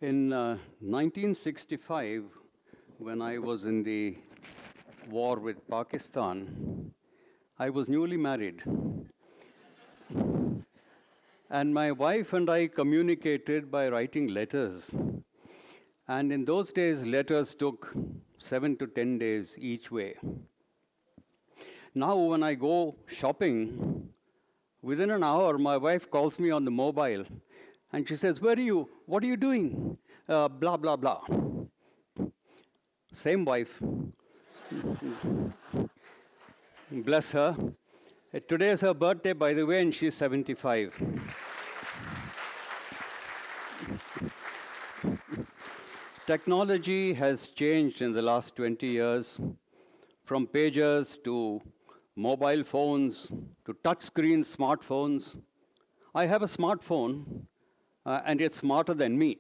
In 1965, when I was in the war with Pakistan, I was newly married. And my wife and I communicated by writing letters. And in those days, letters took 7 to 10 days each way. Now, when I go shopping, within an hour, my wife calls me on the mobile and she says, "Where are you? What are you doing?" Blah, blah, blah. Same wife. Bless her. Today is her birthday, by the way, and she's 75. Technology has changed in the last 20 years, from pagers to mobile phones to touchscreen smartphones. I have a smartphone, and it's smarter than me.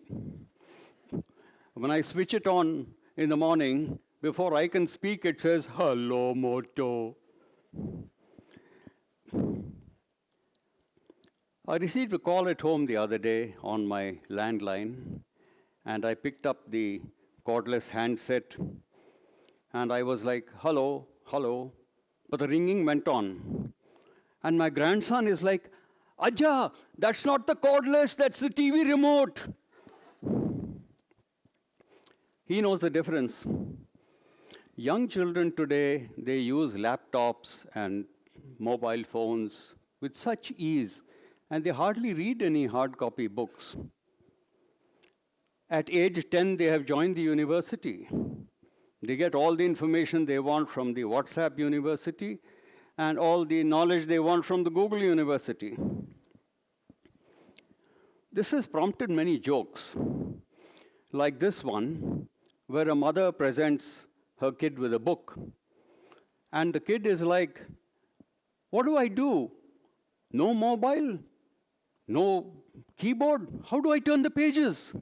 When I switch it on in the morning, before I can speak, it says, "Hello, Moto." I received a call at home the other day on my landline, and I picked up the cordless handset, and I was like, "Hello, hello." But the ringing went on. And my grandson is like, "Ajja, that's not the cordless, that's the TV remote." He knows the difference. Young children today, they use laptops and mobile phones with such ease, and they hardly read any hard copy books. At age 10, they have joined the university. They get all the information they want from the WhatsApp university and all the knowledge they want from the Google University. This has prompted many jokes, like this one, where a mother presents her kid with a book. And the kid is like, "What do I do? No mobile? No keyboard? How do I turn the pages?"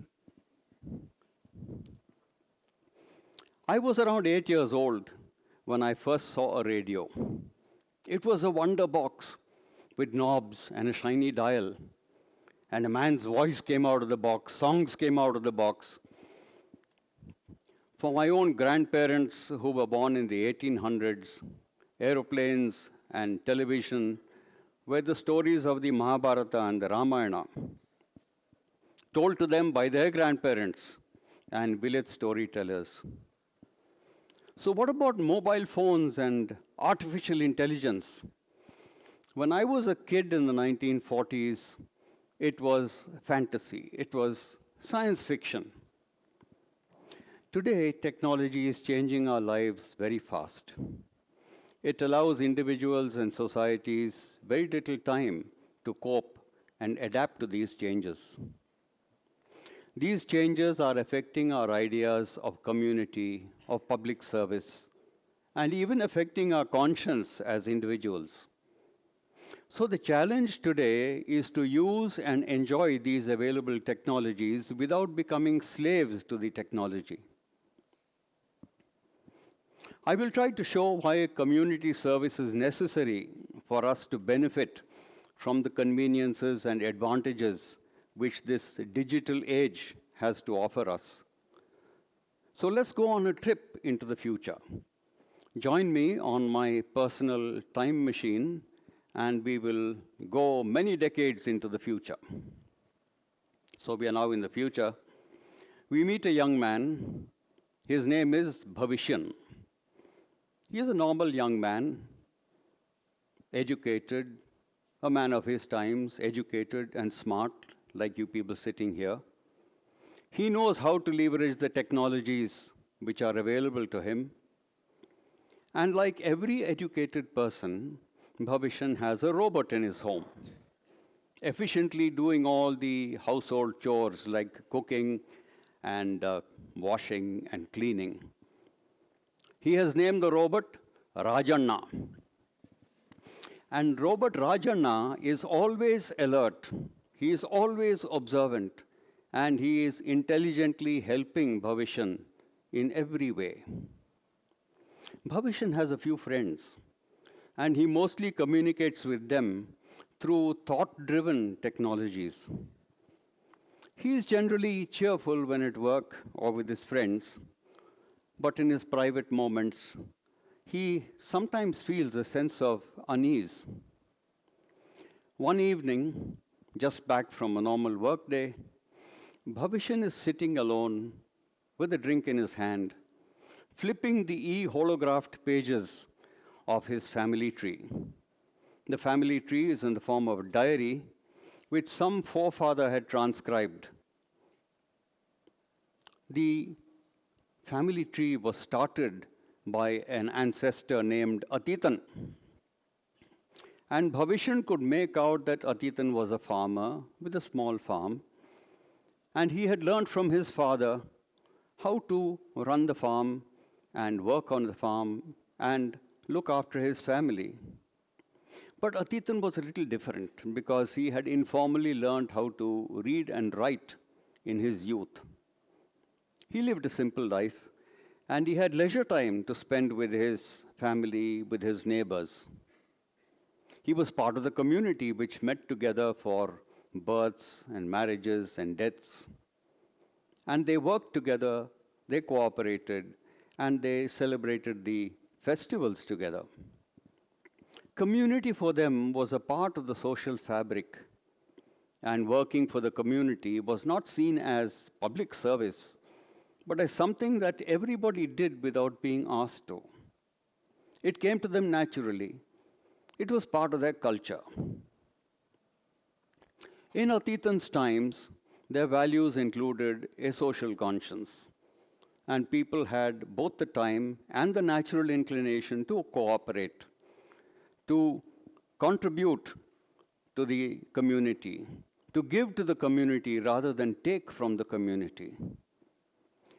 I was around 8 years old when I first saw a radio. It was a wonder box with knobs and a shiny dial. And a man's voice came out of the box, songs came out of the box. For my own grandparents who were born in the 1800s, aeroplanes and television were the stories of the Mahabharata and the Ramayana, told to them by their grandparents and village storytellers. So what about mobile phones and artificial intelligence? When I was a kid in the 1940s, it was fantasy, it was science fiction. Today, technology is changing our lives very fast. It allows individuals and societies very little time to cope and adapt to these changes. These changes are affecting our ideas of community, of public service, and even affecting our conscience as individuals. So the challenge today is to use and enjoy these available technologies without becoming slaves to the technology. I will try to show why community service is necessary for us to benefit from the conveniences and advantages which this digital age has to offer us. So let's go on a trip into the future. Join me on my personal time machine, and we will go many decades into the future. So we are now in the future. We meet a young man. His name is Bhavishan. He is a normal young man, educated, a man of his times, educated and smart, like you people sitting here. He knows how to leverage the technologies which are available to him. And like every educated person, Bhavishan has a robot in his home, efficiently doing all the household chores like cooking and washing and cleaning. He has named the robot Rajanna. And Robot Rajanna is always alert. He is always observant. And he is intelligently helping Bhavishan in every way. Bhavishan has a few friends, and he mostly communicates with them through thought-driven technologies. He is generally cheerful when at work or with his friends, but in his private moments, he sometimes feels a sense of unease. One evening, just back from a normal workday, Bhavishan is sitting alone with a drink in his hand, flipping the holographed pages of his family tree. The family tree is in the form of a diary which some forefather had transcribed. The family tree was started by an ancestor named Atitan. And Bhavishan could make out that Atitan was a farmer with a small farm, and he had learned from his father how to run the farm and work on the farm and look after his family. But Atitan was a little different because he had informally learned how to read and write in his youth. He lived a simple life, and he had leisure time to spend with his family, with his neighbors. He was part of the community which met together for births and marriages and deaths. And they worked together, they cooperated, and they celebrated the festivals together. Community for them was a part of the social fabric, and working for the community was not seen as public service, but as something that everybody did without being asked to. It came to them naturally. It was part of their culture. In Atitan's times, their values included a social conscience, and people had both the time and the natural inclination to cooperate, to contribute to the community, to give to the community rather than take from the community.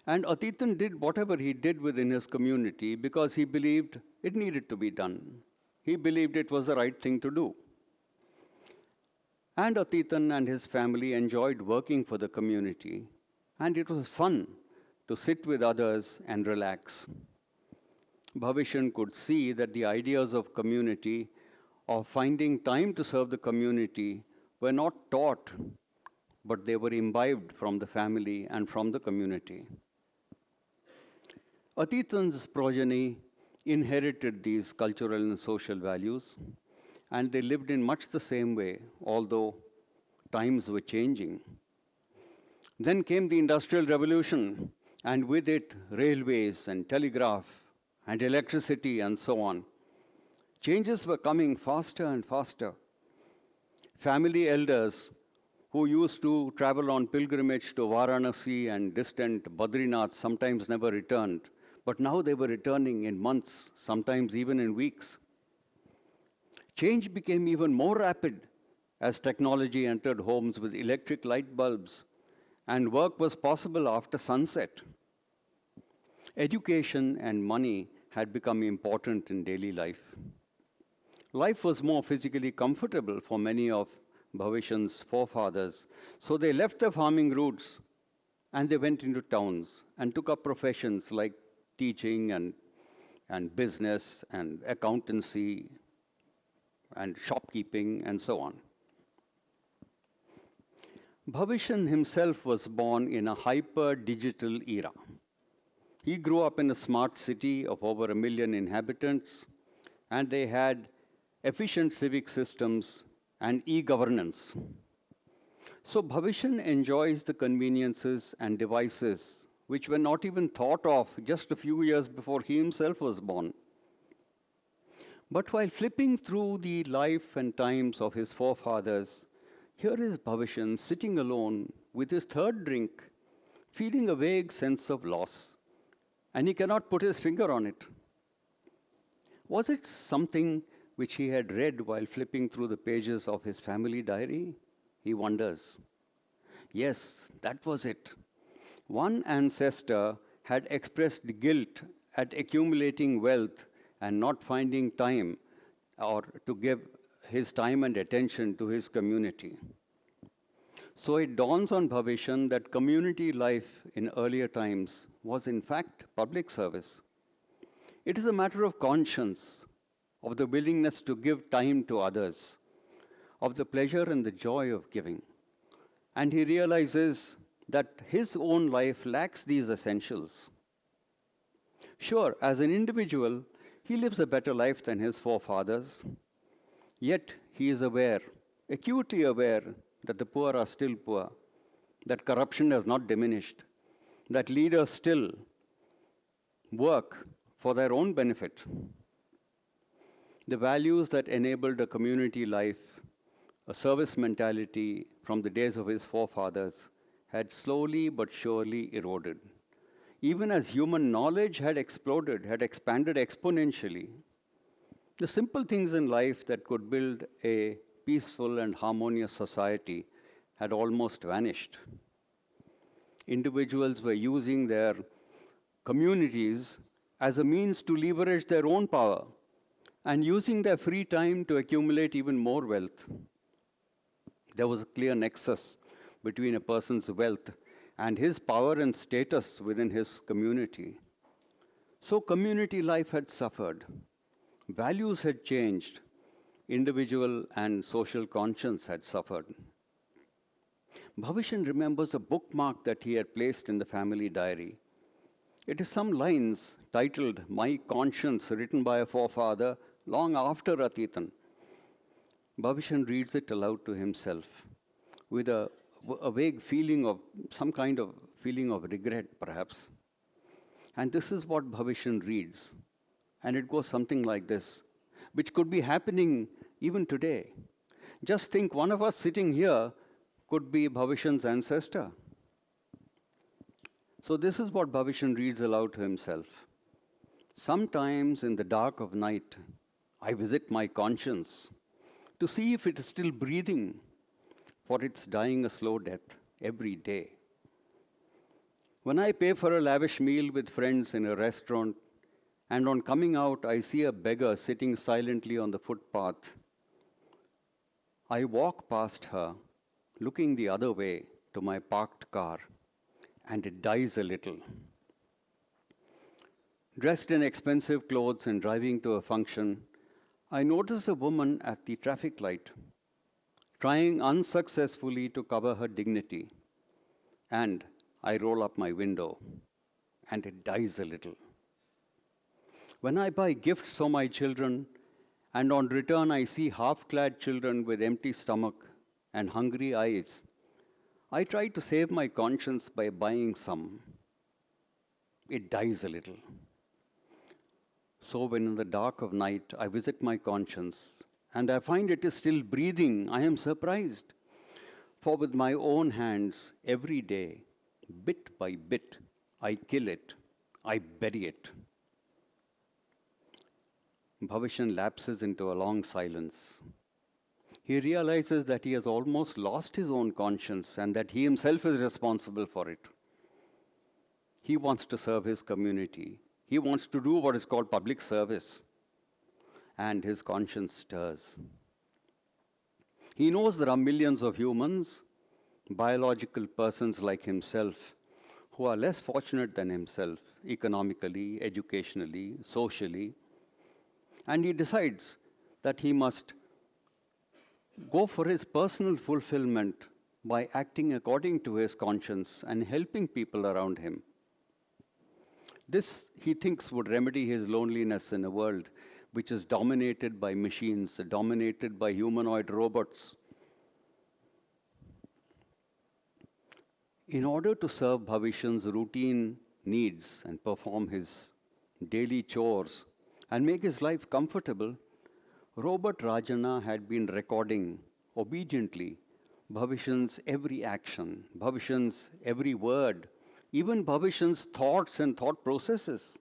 And Atitan did whatever he did within his community because he believed it needed to be done. He believed it was the right thing to do. And Atitan and his family enjoyed working for the community, and it was fun to sit with others and relax. Bhavishan could see that the ideas of community, of finding time to serve the community, were not taught, but they were imbibed from the family and from the community. Atitan's progeny inherited these cultural and social values, and they lived in much the same way, although times were changing. Then came the Industrial Revolution, and with it, railways and telegraph and electricity and so on. Changes were coming faster and faster. Family elders who used to travel on pilgrimage to Varanasi and distant Badrinath sometimes never returned, but now they were returning in months, sometimes even in weeks. Change became even more rapid as technology entered homes with electric light bulbs, and work was possible after sunset. Education and money had become important in daily life. Life was more physically comfortable for many of Bhavishan's forefathers, so they left their farming roots and they went into towns and took up professions like teaching and business and accountancy and shopkeeping and so on. Bhavishan himself was born in a hyper-digital era. He grew up in a smart city of over 1 million inhabitants, and they had efficient civic systems and e-governance. So Bhavishan enjoys the conveniences and devices which were not even thought of just a few years before he himself was born. But while flipping through the life and times of his forefathers, here is Bhavishan sitting alone with his third drink, feeling a vague sense of loss, and he cannot put his finger on it. Was it something which he had read while flipping through the pages of his family diary? He wonders. Yes, that was it. One ancestor had expressed guilt at accumulating wealth and not finding time or to give his time and attention to his community. So it dawns on Bhavishan that community life in earlier times was in fact public service. It is a matter of conscience, of the willingness to give time to others, of the pleasure and the joy of giving. and he realizes that his own life lacks these essentials. Sure, as an individual, he lives a better life than his forefathers, yet he is aware, acutely aware, that the poor are still poor, that corruption has not diminished, that leaders still work for their own benefit. The values that enabled a community life, a service mentality from the days of his forefathers, had slowly but surely eroded. Even as human knowledge had exploded, had expanded exponentially, the simple things in life that could build a peaceful and harmonious society had almost vanished. Individuals were using their communities as a means to leverage their own power and using their free time to accumulate even more wealth. There was a clear nexus between a person's wealth and his power and status within his community. So community life had suffered. Values had changed. Individual and social conscience had suffered. Bhavishan remembers a bookmark that he had placed in the family diary. It is some lines titled "My Conscience," written by a forefather long after Atitan. Bhavishan reads it aloud to himself with a vague feeling of some kind of feeling of regret, perhaps. And this is what Bhavishan reads. And it goes something like this, which could be happening even today. Just think, one of us sitting here could be Bhavishan's ancestor. So this is what Bhavishan reads aloud to himself. Sometimes in the dark of night, I visit my conscience to see if it is still breathing, for it's dying a slow death every day. When I pay for a lavish meal with friends in a restaurant, and on coming out, I see a beggar sitting silently on the footpath, I walk past her, looking the other way to my parked car, and it dies a little. Dressed in expensive clothes and driving to a function, I notice a woman at the traffic light, trying unsuccessfully to cover her dignity, and I roll up my window, and it dies a little. When I buy gifts for my children, and on return I see half-clad children with empty stomach and hungry eyes, I try to save my conscience by buying some. It dies a little. So when in the dark of night I visit my conscience, and I find it is still breathing, I am surprised. For with my own hands, every day, bit by bit, I kill it, I bury it. Bhavishan lapses into a long silence. He realizes that he has almost lost his own conscience and that he himself is responsible for it. He wants to serve his community. He wants to do what is called public service. And his conscience stirs. He knows there are millions of humans, biological persons like himself, who are less fortunate than himself, economically, educationally, socially. And he decides that he must go for his personal fulfillment by acting according to his conscience and helping people around him. This, he thinks, would remedy his loneliness in a world which is dominated by machines, dominated by humanoid robots. In order to serve Bhavishan's routine needs and perform his daily chores and make his life comfortable, Robert Rajana had been recording obediently Bhavishan's every action, Bhavishan's every word, even Bhavishan's thoughts and thought processes.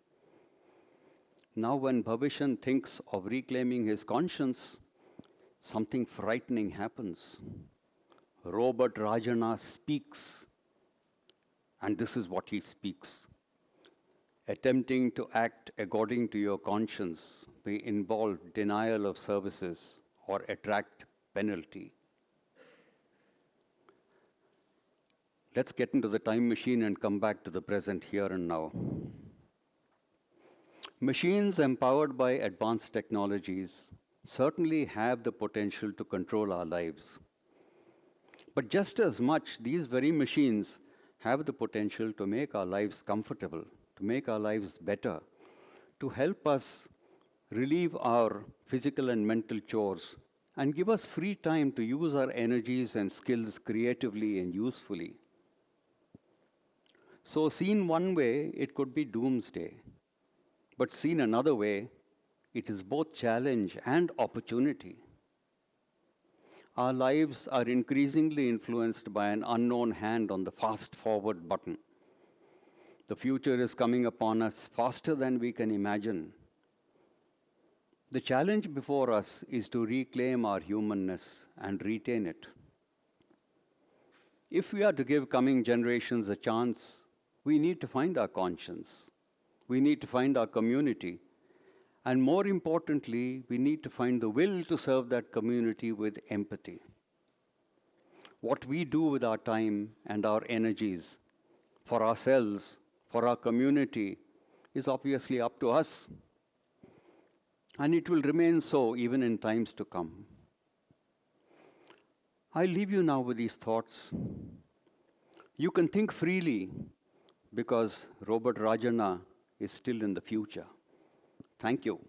Now when Bhavishan thinks of reclaiming his conscience, something frightening happens. Robert Rajana speaks, and this is what he speaks. Attempting to act according to your conscience may involve denial of services or attract penalty. Let's get into the time machine and come back to the present here and now. Machines empowered by advanced technologies certainly have the potential to control our lives. But just as much, these very machines have the potential to make our lives comfortable, to make our lives better, to help us relieve our physical and mental chores, and give us free time to use our energies and skills creatively and usefully. So, seen one way, it could be doomsday. But seen another way, it is both challenge and opportunity. Our lives are increasingly influenced by an unknown hand on the fast forward button. The future is coming upon us faster than we can imagine. The challenge before us is to reclaim our humanness and retain it. If we are to give coming generations a chance, we need to find our conscience. We need to find our community. And more importantly, we need to find the will to serve that community with empathy. What we do with our time and our energies for ourselves, for our community, is obviously up to us. And it will remain so even in times to come. I leave you now with these thoughts. You can think freely because Robert Rajana is still in the future. Thank you.